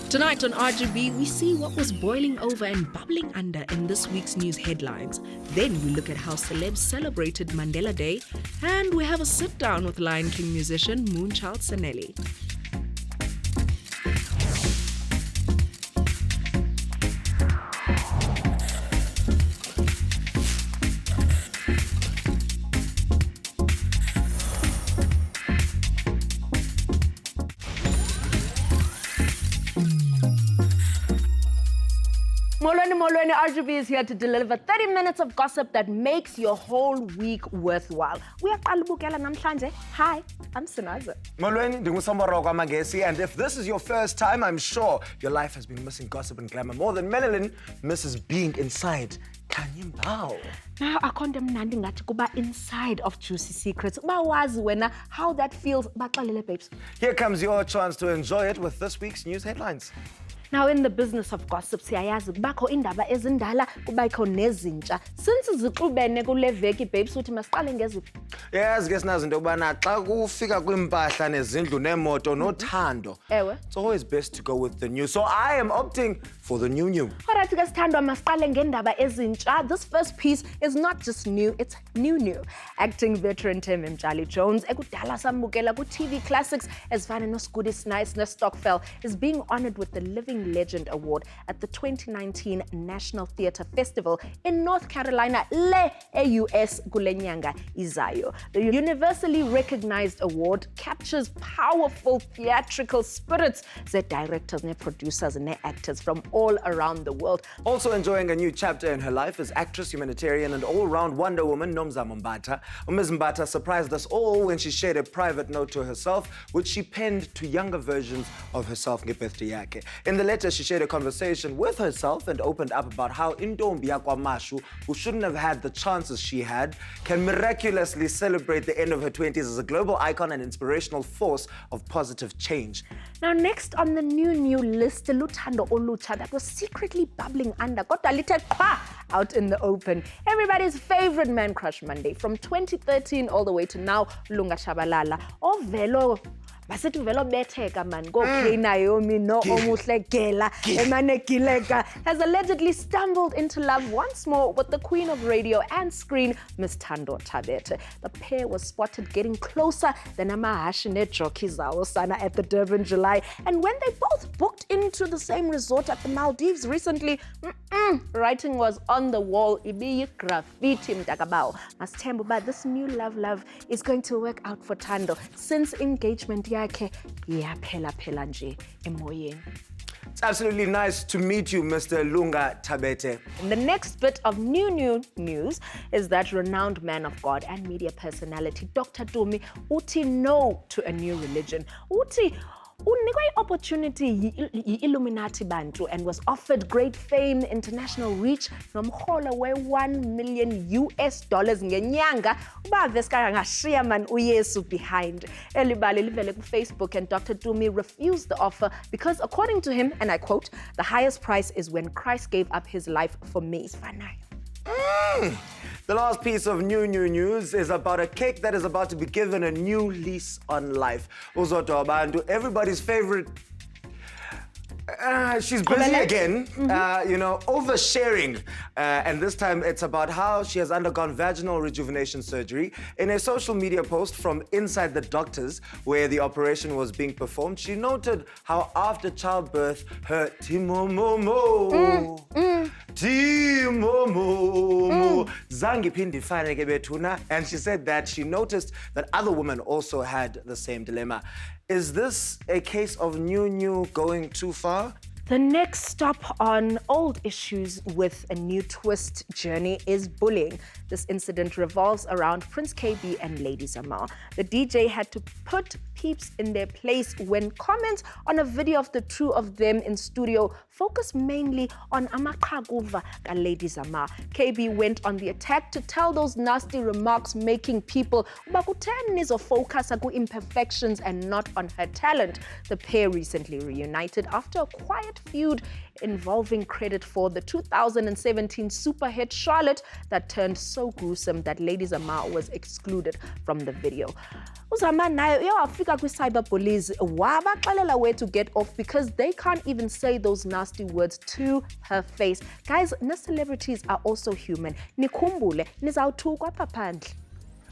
Tonight on RGB, we see what was boiling over and bubbling under in this week's news headlines. Then we look at how celebs celebrated Mandela Day, and we have a sit-down with Lion King musician Moonchild Sanelly. Molweni, RGB is here to deliver 30 minutes of gossip that makes your whole week worthwhile. Hi, I'm Sinaza. Molweni, ndingusambaro kwamagesi, and if this is your first time, I'm sure your life has been missing gossip and glamour more than melanin misses being inside. Kanyembao. Now, akonde mnandi ngathi kuba inside of Juicy Secrets. Bawazi wena how that feels. Baxelele babes. Here comes your chance to enjoy it with this week's news headlines. Now, in the business of gossip, siyayazi kubakho indaba ezindala, kubakho nezintsha. Since zixubene kule veki babes uthi masiqale ngeziphi? Yes, ke sinazi into yokubana xa kufika kwimpahla nezindlu nemoto nothando. Ewe. It's always best to go with the new. So I am opting for the new. Alright, ke sithandwa masiqale ngendaba ezintsha. This first piece is not just new, it's new. Acting veteran Tim Mjali Jones, ekudala sambukela ku TV classics ezifana no Scoody Snipes neStokvel, is being honored with the Living Legend Award at the 2019 National Theatre Festival in North Carolina, le US kule nyanga izayo. The universally recognized award captures powerful theatrical spirits ze directors, ne producers, ne actors from all around the world. Also enjoying a new chapter in her life is actress, humanitarian, and all-round Wonder Woman Nomzamo Mbatha. Ms. Mbatha surprised us all when she shared a private note to herself, which she penned to younger versions of herself ngebirthday yakhe. In the letter, she shared a conversation with herself and opened up about how intombi yakwaMashu, who shouldn't have had the chances she had, can miraculously celebrate the end of her 20s as a global icon and inspirational force of positive change. Now, next on the new list, Luthando Olucha that was secretly bubbling under got a little out in the open. Everybody's favorite man crush Monday from 2013 all the way to now, Lunga Shabalala. Oh, velo. Basithi velo betheka man go Naomi no omuhle gela emane gileka has allegedly stumbled into love once more with the queen of radio and screen, Miss Thando Thabete. The pair was spotted getting closer than amahashi nejoki zawo sana at the Durban July, and when they both booked into the same resort at the Maldives recently, writing was on the wall, ibi graffiti mtakabao. Masithemba but this new love is going to work out for Thando since engagement yakhe yaphela nje emoyeni. It's absolutely nice to meet you, Mr. Lunga Thabete. And the next bit of new news is that renowned man of God and media personality, Dr. Dumi, uti no to a new religion. Uti unikwe opportunity yi-Illuminati bantu and was offered great fame, international reach, nomholo we$1 million ngenyanga. Ubaveska ngashiya man uYesu behind. Elibali livele ku Facebook, and Dr. Dumi refused the offer because, according to him, and I quote, "The highest price is when Christ gave up his life for me." The last piece of new news is about a cake that is about to be given a new lease on life. Uzoto abantu, everybody's favorite. She's busy again, oversharing. And this time it's about how she has undergone vaginal rejuvenation surgery. In a social media post from inside the doctors where the operation was being performed, she noted how after childbirth, her timomomo zangi phindi fane ke bethuna, and she said that she noticed that other women also had the same dilemma. Is this a case of new going too far? The next stop on old issues with a new twist journey is bullying. This incident revolves around Prince KB and Lady Zamar. The DJ had to put peeps in their place when comments on a video of the two of them in studio focused mainly on amaqhakuva ka Lady Zamar. KB went on the attack to tell those nasty remarks, making people focus on imperfections and not on her talent. The pair recently reunited after a quiet feud involving credit for the 2017 super hit Charlotte that turned so gruesome that Lady Zama was excluded from the video. Uzama nayo uyawafika kwi-cyberbullies wabaxelela where to get off because they can't even say those nasty words to her face. Guys, celebrities are also human. Nikhumbule nizawuthukwa apha phandle.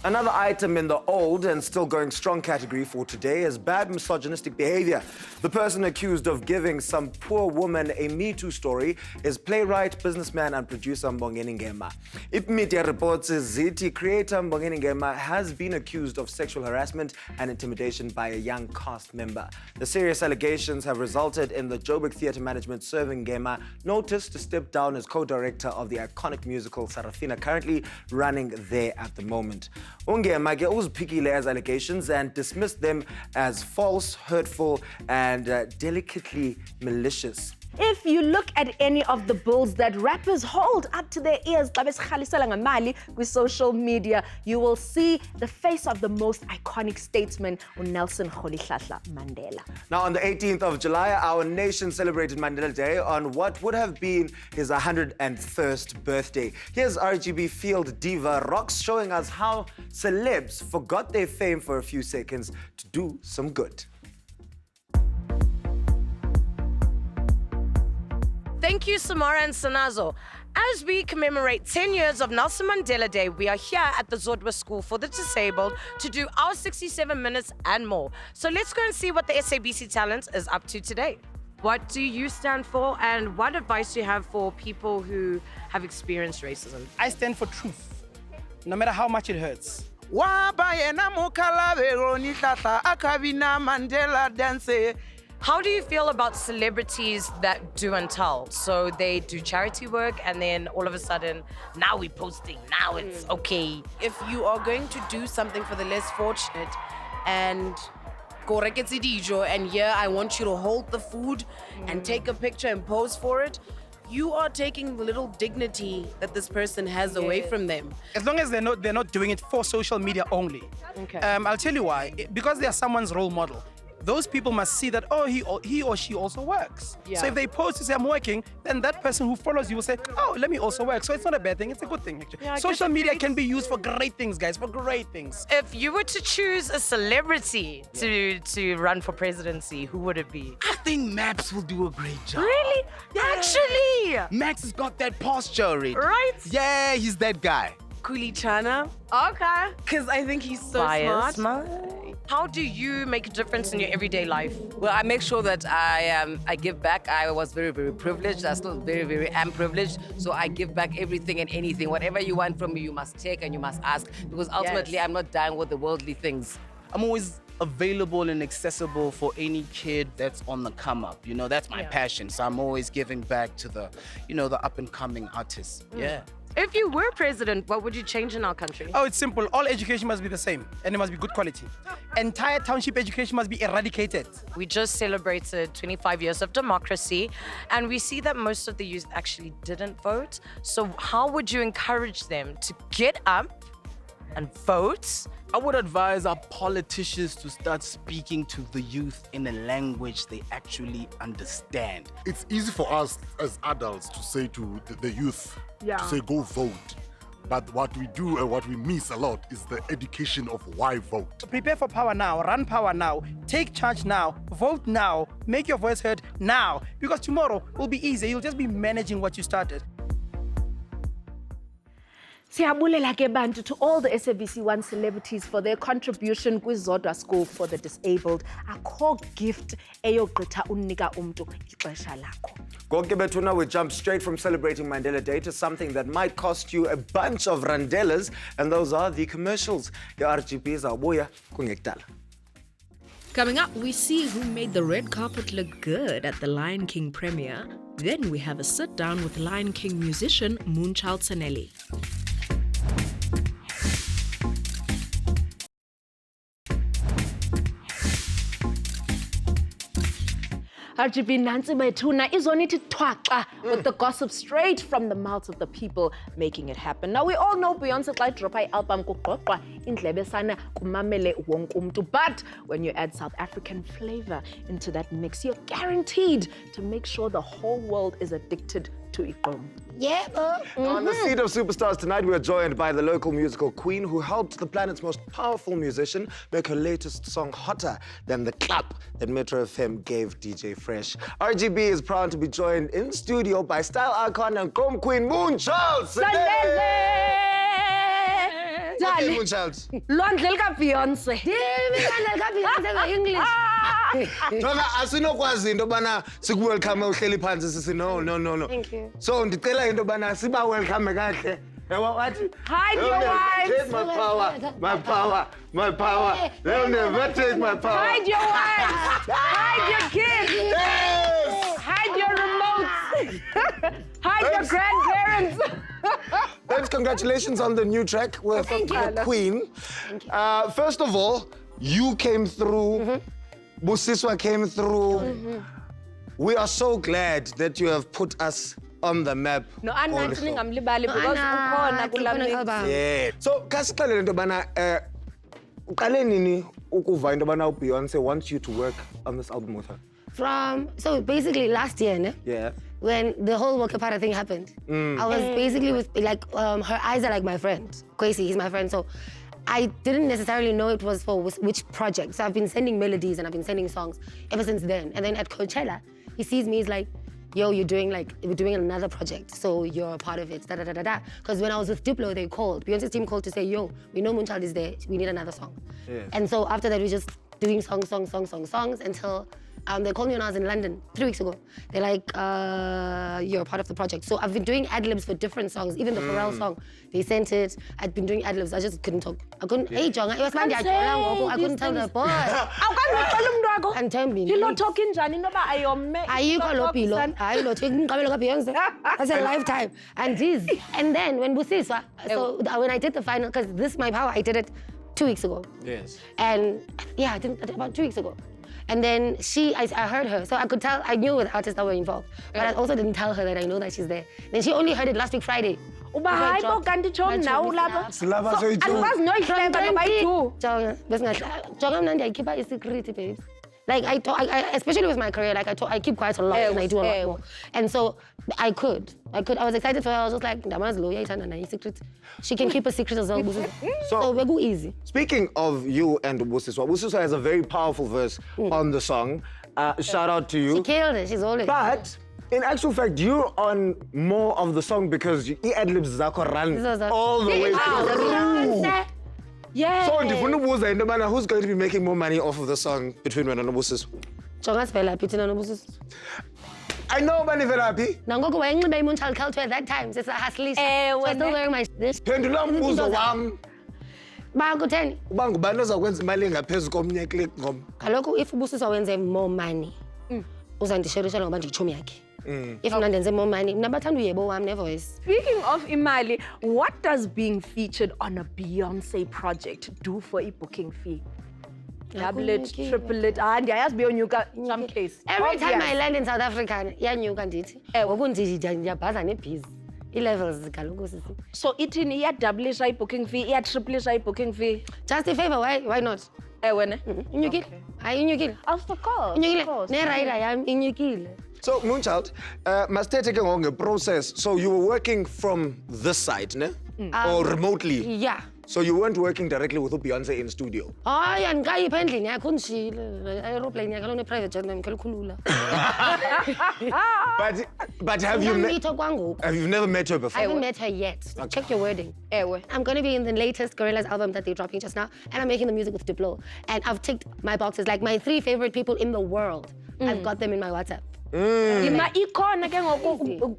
Another item in the old and still going strong category for today is bad misogynistic behavior. The person accused of giving some poor woman a Me Too story is playwright, businessman and producer Mbongeni Ngema. Ep08 reports Ziti creator Mbongeni Ngema has been accused of sexual harassment and intimidation by a young cast member. The serious allegations have resulted in the Joburg Theatre Management serving Ngema notice to step down as co-director of the iconic musical Sarafina, currently running there at the moment. Ungema uzphikile as allegations and dismissed them as false, hurtful, and delicately malicious. If you look at any of the bills that rappers hold up to their ears with social media, you will see the face of the most iconic statesman, Nelson Rolihlahla Mandela. Now, on the 18th of July, our nation celebrated Mandela Day on what would have been his 101st birthday. Here's RGB field diva Rox showing us how celebs forgot their fame for a few seconds to do some good. Thank you, Samara and Sanazo. As we commemorate 10 years of Nelson Mandela Day, we are here at the Zodwa School for the Disabled to do our 67 minutes and more. So let's go and see what the SABC Talent is up to today. What do you stand for, and what advice do you have for people who have experienced racism? I stand for truth, no matter how much it hurts. How do you feel about celebrities that do and tell? So they do charity work and then all of a sudden, now we're posting, now it's okay. If you are going to do something for the less fortunate and and here I want you to hold the food and take a picture and pose for it, you are taking the little dignity that this person has away from them. As long as they're not doing it for social media only. Okay. I'll tell you why. Because they are someone's role model. Those people must see that, oh, he or she also works. Yeah. So if they post to say, I'm working, then that person who follows you will say, oh, let me also work. So it's not a bad thing, it's a good thing, actually. Yeah, social media can be used for great things, guys, for great things. If you were to choose a celebrity to run for presidency, who would it be? I think Maps will do a great job. Really? Yeah. Actually? Max has got that posture already. Right? Yeah, he's that guy. Kulichana, Okay. because I think he's so smart. How do you make a difference in your everyday life? Well, I make sure that I give back. I was very, very privileged. I still very, very am privileged. So I give back everything and anything. Whatever you want from me, you must take and you must ask. Because ultimately, I'm not dying with the worldly things. I'm always available and accessible for any kid that's on the come up. You know, that's my passion. So I'm always giving back to the, the up and coming artists. Yeah. If you were president, what would you change in our country? Oh, it's simple. All education must be the same, and it must be good quality. Entire township education must be eradicated. We just celebrated 25 years of democracy, and we see that most of the youth actually didn't vote. So how would you encourage them to get up and vote? I would advise our politicians to start speaking to the youth in a language they actually understand. It's easy for us as adults to say to the youth, to say go vote. But what we do and what we miss a lot is the education of why vote. Prepare for power now, run power now, take charge now, vote now, make your voice heard now. Because tomorrow will be easy. You'll just be managing what you started. Siyabulela ke bantu to all the SABC1 celebrities for their contribution kwizodwa School for the Disabled. Akho gift eyogqitha unika umntu ixesha lakho. Konke bethuna, we jump straight from celebrating Mandela Day to something that might cost you a bunch of randelas, and those are the commercials. The RGB zawubuya kungekudala. Coming up, we see who made the red carpet look good at the Lion King premiere. Then we have a sit-down with Lion King musician Moonchild Sanelly. RGB Nancy Betuna is on it twaka with the gossip straight from the mouths of the people making it happen. Now we all know Beyonce like drop her album kuqoqwa indlebe sana kumamele wonke umuntu, but when you add South African flavor into that mix, you're guaranteed to make sure the whole world is addicted to Igom. On the seat of superstars tonight, we are joined by the local musical queen who helped the planet's most powerful musician make her latest song hotter than the clap that Metro FM gave DJ Fresh. RGB is proud to be joined in studio by style icon and chrome queen Moonchild. Sanelly! Okay, Moonchild. Londle ka Beyonce. English. Jonga asinokwazi into bana siku-welcome uhleli phansi sisi no. Thank you. So ndicela into bana siba welcome kahle. Wathi Hide your wives. Take my power. They'll never take my power. Hide your wives. Hide your kids. Yes! Hide your remotes. Hide your grandparents. Thanks, congratulations on the new track with the Queen. First of all, you came through. Busiswa came through. We are so glad that you have put us on the map. No, I'm not saying I'm libali because ukhona kula mix. Yeah. So, kasixelele into bana uqale nini ukuva into bana Beyonce wants you to work on this album with her? So basically last year, ne? Yeah. When the whole Waka Para thing happened, I was basically with her eyes are like my friend. Kwesi, he's my friend. So I didn't necessarily know it was for which project. So I've been sending melodies and I've been sending songs ever since then. And then at Coachella, he sees me, he's like, yo, we're doing another project, so you're a part of it, da-da-da-da-da. Because when I was with Diplo, they called. Beyonce's team called to say, yo, we know Moonchild is there, we need another song. Yes. And so after that, we're just doing songs until they called me when I was in London 3 weeks ago. They're like, you're a part of the project. So I've been doing ad-libs for different songs, even the Pharrell song. They sent it, I'd been doing ad-libs, I just couldn't talk. I couldn't, hey, Jonga, it was Monday, I couldn't tell the boy. And tell me. You're not talking, Johnny, no, but Ayikho lo Pilo. Hayi lo Thixo ngqabelo ka Beyonce. That's a lifetime. And then when Busiswa, so when I did the final, because this is my power, I did it 2 weeks ago. Yes. And yeah, I did it about 2 weeks ago. And then I heard her, so I could tell, I knew the artists that were involved, but I also didn't tell her that I know that she's there. Then she only heard it last week Friday. Uba hayi bokanti chom nawo lapho. Silapha soyithi. Andikwazi noyihleka ngoba ayi-2. Jonga mna ndiyayikhipha i-secret, babes. Like I especially with my career, like I keep quiet a lot and I do a lot more. And so I was excited for her. I was just like, Ndamazi lo uyayithanda nayo i-secret. She can keep a secret as well. So we're go easy. Speaking of you and Busiswa, Busiswa has a very powerful verse on the song. Shout out to you. She killed it, she's always. But in actual fact, you're on more of the song because ad-libs zakho run all the way through. Yeah. So ndifuna ubuza into bana who's going to be making more money off of the song between wena noBusiswa? Jonga sivela phi thina noBusiswa? I know bani velaphi. Nangoku wayenxibe i-Moonchild culture at that time. It's a hustler. So still wearing my this. Phendula umbuzo wam. Ba kutheni? Uba ngubani ozakwenza imali engaphezulu komnye kule ngoma? Kaloku if uBusiswa wenze more money, uzandisherishela ngoba ndiyichomi yakhe. If mna ndenze more money, mna bathanda uyebo wami nevoice. Speaking of imali, what does being featured on a Beyonce project do for a booking fee? Double it, triple it, and ndiyayazi beyonyuka some case. Every time I land in South Africa, iyanyuka ndithi. Ngoku ndiyabhaza nebhizi. I-levels kaloku sisi. So ithini iyadouble i-booking fee, iyattriple i-booking fee? Just a favor, why not? Wena? Inyukile. Hayi inyukile. Of course. Inyukile. Ne-rider yami inyukile. So Moonchild, masithethe ke ngoku process. So you were working from this side, ne? Or remotely? Yeah. So you weren't working directly with Beyonce in studio? Hayi andikayipha endlini yakho ndishile. Aeroplane yakhe lona private jet ndimkhela ukhulula. But have you never met her before? I haven't met her yet. Check your wording. I'm going to be in the latest Gorillaz album that they're dropping just now, and I'm making the music with Diplo. And I've ticked my boxes, like my 3 favorite people in the world. I've got them in my WhatsApp.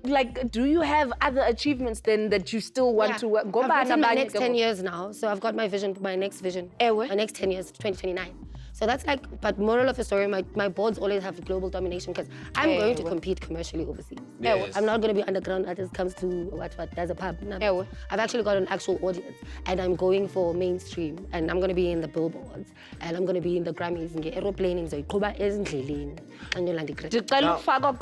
Like, do you have other achievements then that you still want to work? I've written my next 10 years now, so I've got my next vision. My next 10 years, 2029. So that's like, but moral of the story, my boards always have global domination because I'm going to compete commercially overseas. Yes. I'm not going to be underground artist comes to what there's a pub. No. I've actually got an actual audience and I'm going for mainstream and I'm going to be in the billboards and I'm going to be in the Grammys and get aeroplaning. So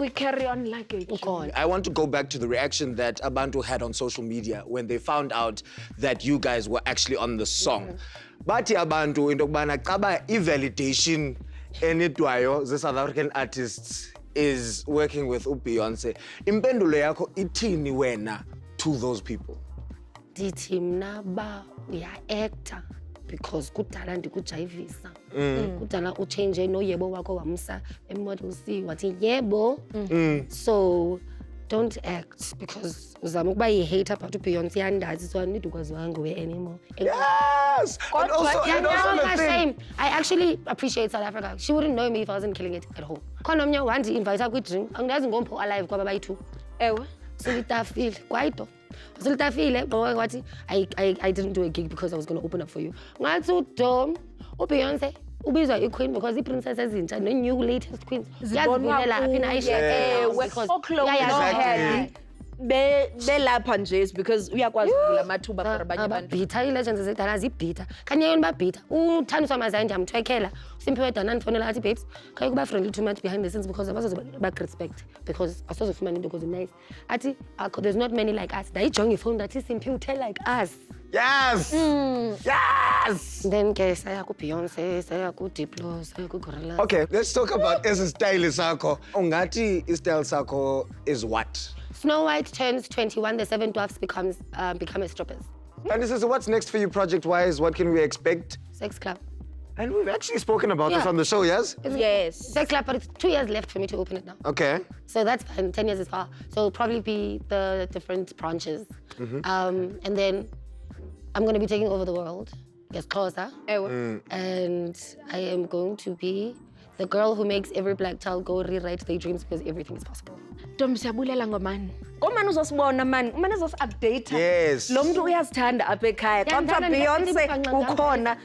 carry on luggage. I want to go back to the reaction that Abantu had on social media when they found out that you guys were actually on the song. Bathi abantu into kubana xaba i-validation enidwayo ze-South African artists is working with Beyonce. Impendulo yakho ithini wena to those people? Ndithi mna ba uya-acta because kudala ndikujayivisa. Kudala uchange noyebo wakho wamsa eModel C wathi yebo. So don't act because uzama ukuba yi-hater but uBeyonce yandazi so I need ukwaziwa nguwe anymore. Yes! And also the thing. I actually appreciate South Africa. She wouldn't know me if I wasn't killing it at home. Khona omnye wandi-invite kwi-drink, angidazi ngompho alive kwaba bayi-2. Ewe. Silitafile, kwaito. Silitafile, ngoba kwathi I didn't do a gig because I was going to open up for you. Ngathi uDom, uBeyonce, ubizwa i-queen because i-princess ezintsha, no-new latest queens. Yazivulela apha in-Asia. Exactly. Belapha nje is because uyakwazi ukuvula amathuba for abanye abantu. Ababhitha i-legends ezidala zibhitha. Kanye yona babhitha. Uthandiswa Mazayi ndiyamthwekela. Simphiwe Dana ndifonela athi babes, khaye kuba friendly too much behind the scenes because abasoze respect because asozofumana into because nice. Athi there's not many like us. Ndayijonga ifowuni ndathi Simphiwe tell like us. Yes! Yes! Then ke saya ku Beyonce, saya ku Diplo, saya ku Gorilla. Okay, let's talk about style sakho. Ungathi style sakho is what? Snow White turns 21, the 7 dwarfs become strippers. And this is what's next for you project-wise? What can we expect? Sex Club. And we've actually spoken about this Yeah. on the show, yes? Yes. Sex Club, but it's 2 years left for me to open it now. Okay. So that's fine, 10 years is far. So it'll probably be the different branches. And then I'm going to be taking over the world. Gets closer. And I am going to be the girl who makes every black child go rewrite their dreams because everything is possible. Ntombi siyabulela ngomani. Ngomani uzosibona man. Umani uzos-update. Yes. Lo muntu uyazithanda apha ekhaya. Xa kuthiwa Beyonce ukhona.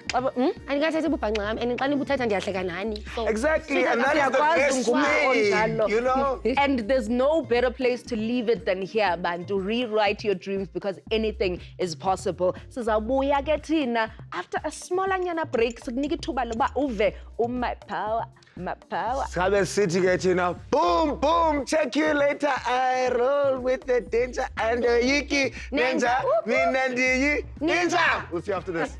Andikathathi ububhanxa ngam and xa nibuthatha ndiyahleka nani. So Exactly, and that is the best way, you know? And there's no better place to leave it than here, man, to rewrite your dreams because anything is possible. Sizabuya ke thina after a smallanyana break sikunike ithuba loba uve my power. My power. Sabe City Gatina. Boom, boom. Check you later. I roll with the danger and the Yiki Ninja. Minandi Ninja. We'll see you after this.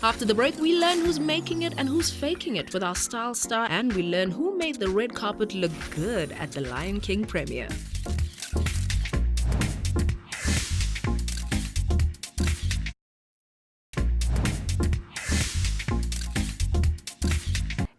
After the break, we learn who's making it and who's faking it with our style star, and we learn who made the red carpet look good at the Lion King premiere.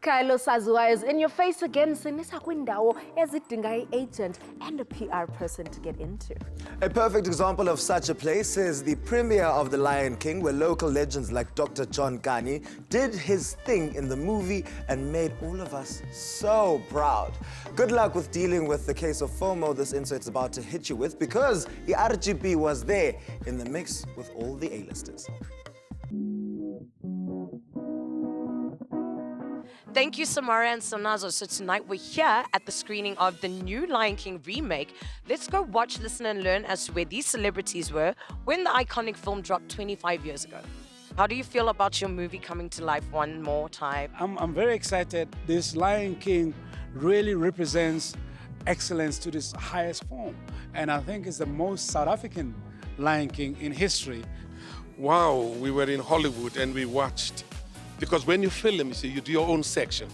Kylo Saziwa is in your face again. Sinisa kwindawo ezidinga i-agent and a PR person to get into. A perfect example of such a place is the premiere of The Lion King, where local legends like Dr. John Kani did his thing in the movie and made all of us so proud. Good luck with dealing with the case of FOMO this insert's about to hit you with, because the RGB was there in the mix with all the A-listers. Thank you, Samara and Sanazo. So tonight we're here at the screening of the new Lion King remake. Let's go watch, listen, and learn as to where these celebrities were when the iconic film dropped 25 years ago. How do you feel about your movie coming to life one more time? I'm very excited. This Lion King really represents excellence to this highest form. And I think it's the most South African Lion King in history. Wow, we were in Hollywood and we watched. Because when you film, you see, you do your own section.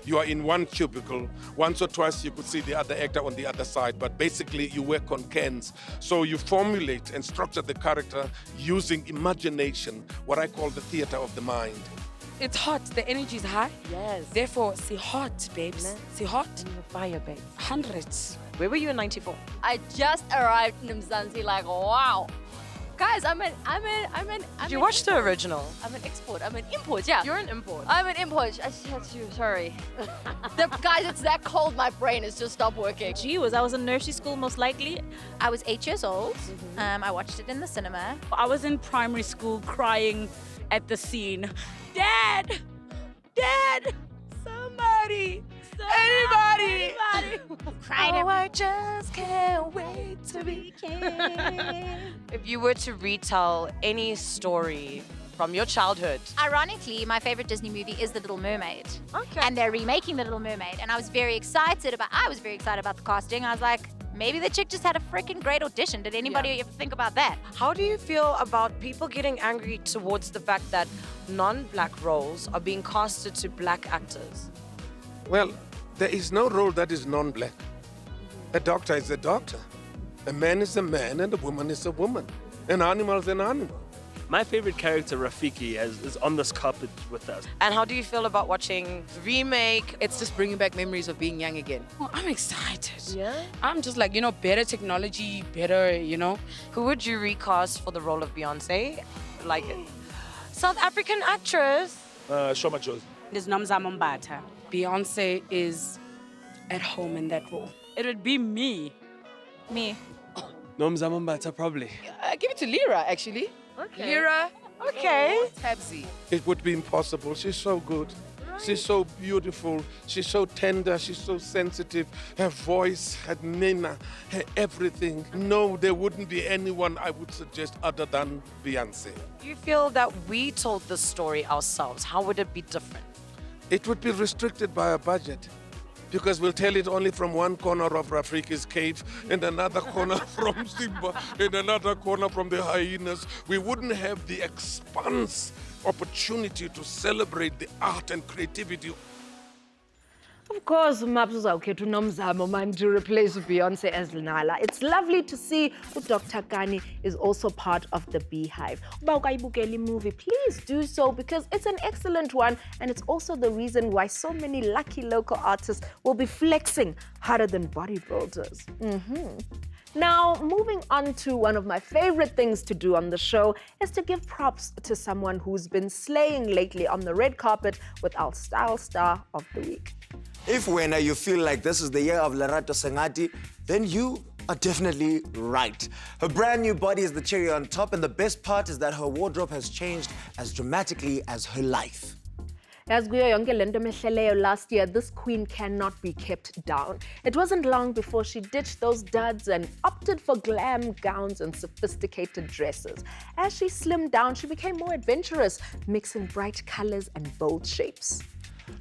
You are in one cubicle. Once or twice you could see the other actor on the other side, but basically you work on cans. So you formulate and structure the character using imagination, what I call the theater of the mind. It's hot, the energy is high. Yes. Therefore, see hot, babes. See hot. Fire, babe. Hundreds. Where were you in 94? I just arrived in Mzansi, like, wow. Guys, I'm an Did you watch the original? I'm an export. I'm an import, yeah. You're an import. I'm an import. I had to, sorry. Guys, it's that cold, my brain has just stopped working. Gee whiz, I was in nursery school most likely. I was 8 years old. I watched it in the cinema. I was in primary school crying at the scene. Dad! Dad! Somebody! Anybody! Cried I just can't wait to be king. If you were to retell any story from your childhood. Ironically, my favorite Disney movie is The Little Mermaid. Okay. And they're remaking The Little Mermaid. And I was very excited about the casting. I was like, maybe the chick just had a freaking great audition. Did anybody ever think about that? How do you feel about people getting angry towards the fact that non-black roles are being casted to black actors? Well, there is no role that is non-black. A doctor is a doctor. A man is a man and a woman is a woman. An animal is an animal. My favorite character, Rafiki, is on this carpet with us. And how do you feel about watching the remake? It's just bringing back memories of being young again. Oh, I'm excited. Yeah? I'm just like, better technology, better, Who would you recast for the role of Beyonce? Like it. South African actress. Shoma Josie. There's Nomzamo Mbatha. Beyonce is at home in that role. It would be me. Me. Nomzamo Mbatha, probably. Give it to Lyra, actually. Okay. Lyra. Okay. Tabsy. It would be impossible. She's so good. She's so beautiful. She's so tender. She's so sensitive. Her voice, her nena, her everything. No, there wouldn't be anyone I would suggest other than Beyonce. Do you feel that we told this story ourselves? How would it be different? It would be restricted by a budget. Because we'll tell it only from one corner of Rafriki's cave, and another corner from Simba, and another corner from the hyenas. We wouldn't have the expanse opportunity to celebrate the art and creativity. Of course, Maps okay to Nomzamo man to replace Beyonce as Nala. It's lovely to see Dr. Kani is also part of the Beehive. Uba ukayibukela movie, please do so because it's an excellent one and it's also the reason why so many lucky local artists will be flexing harder than bodybuilders. Now, moving on to one of my favorite things to do on the show is to give props to someone who's been slaying lately on the red carpet with our Style Star of the Week. If when you feel like this is the year of Lerato Sengati, then you are definitely right. Her brand new body is the cherry on top, and the best part is that her wardrobe has changed as dramatically as her life. As kuyo yonke lento mehleleyo last year, this queen cannot be kept down. It wasn't long before she ditched those duds and opted for glam gowns and sophisticated dresses. As she slimmed down, she became more adventurous, mixing bright colors and bold shapes.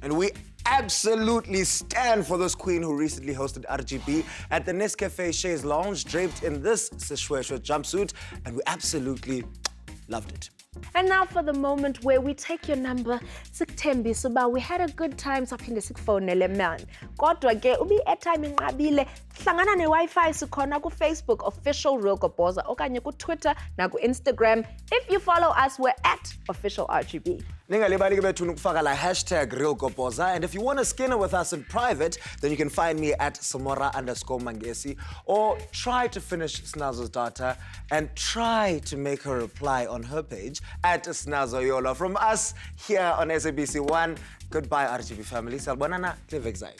And we absolutely stand for this queen who recently hosted RGB at the Nescafe Chaise Lounge, draped in this Sishweshwe jumpsuit, and we absolutely loved it. And now for the moment where we take your number, Sikthembi Suba. We had a good time saphinde sikfonele man. Kodwa ke ubi airtime inqabile, hlangana ne-Wi-Fi sikhona ku-Facebook official Real Goboza okanye ku-Twitter na ku-Instagram. If you follow us, we're at official RGB. Ningalibali bethu ukufaka la hashtag Real Goboza, and if you want to skinner with us in private, then you can find me at Samora_Mangesi, or try to finish Snazo's data and try to make her reply on her page at Snazo Yola. From us here on SABC1, goodbye RGB family. Salbonana, Klevexai.